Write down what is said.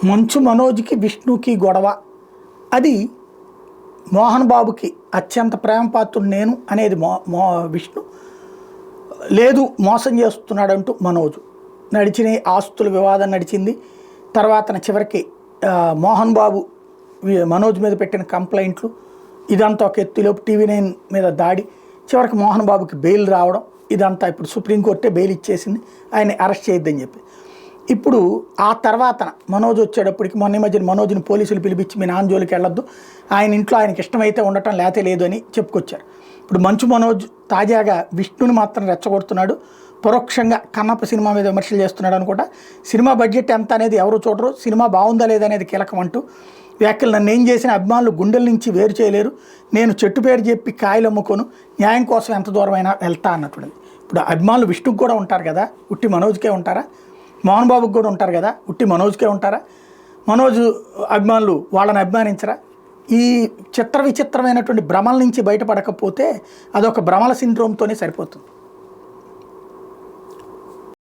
మంచు మనోజ్కి విష్ణుకి గొడవ అది మోహన్ బాబుకి అత్యంత ప్రేమపాత్రుడు నేను అనేది విష్ణు లేదు మోసం చేస్తున్నాడంటూ మనోజు నడిచిన ఆస్తుల వివాదం నడిచింది. తర్వాత చివరికి మోహన్ బాబు మనోజ్ మీద పెట్టిన కంప్లైంట్లు ఇదంతా ఒక ఎత్తులోపు TV9 మీద దాడి చివరికి మోహన్ బాబుకి బెయిల్ రావడం ఇదంతా ఇప్పుడు సుప్రీంకోర్టే బెయిల్ ఇచ్చేసింది ఆయన అరెస్ట్ చేయొద్దని చెప్పి. ఇప్పుడు ఆ తర్వాత మనోజ్ వచ్చేటప్పటికి మొన్న మధ్యన మనోజ్ని పోలీసులు పిలిపించి మీ నాన్న జోలికి వెళ్ళొద్దు, ఆయన ఇంట్లో ఆయనకి ఇష్టమైతే ఉండటం లేతే లేదు అని చెప్పుకొచ్చారు. ఇప్పుడు మంచు మనోజ్ తాజాగా విష్ణుని మాత్రం రెచ్చగొడుతున్నాడు, పరోక్షంగా కన్నప్ప సినిమా మీద విమర్శలు చేస్తున్నాడు అనుకుంటా. సినిమా బడ్జెట్ ఎంత అనేది ఎవరు చూడరు, సినిమా బాగుందా లేదనేది కీలకం అంటూ వ్యాఖ్యలు. నన్ను ఏం చేసిన అభిమానులు గుండెల నుంచి వేరు చేయలేరు, నేను చెట్టు పేరు చెప్పి కాయలు అమ్ముకోను, న్యాయం కోసం ఎంత దూరమైనా వెళ్తా అన్నటువంటిది. ఇప్పుడు అభిమానులు విష్ణుకు కూడా ఉంటారు కదా, ఉట్టి మనోజ్కే ఉంటారా? మోహన్ బాబుకి కూడా ఉంటారు కదా, ఉట్టి మనోజ్కే ఉంటారా? మనోజ్ అభిమానులు వాళ్ళని అభిమానించరా? ఈ చిత్ర విచిత్రమైనటువంటి భ్రమల నుంచి బయటపడకపోతే అదొక భ్రమల సిండ్రోమ్తోనే సరిపోతుంది.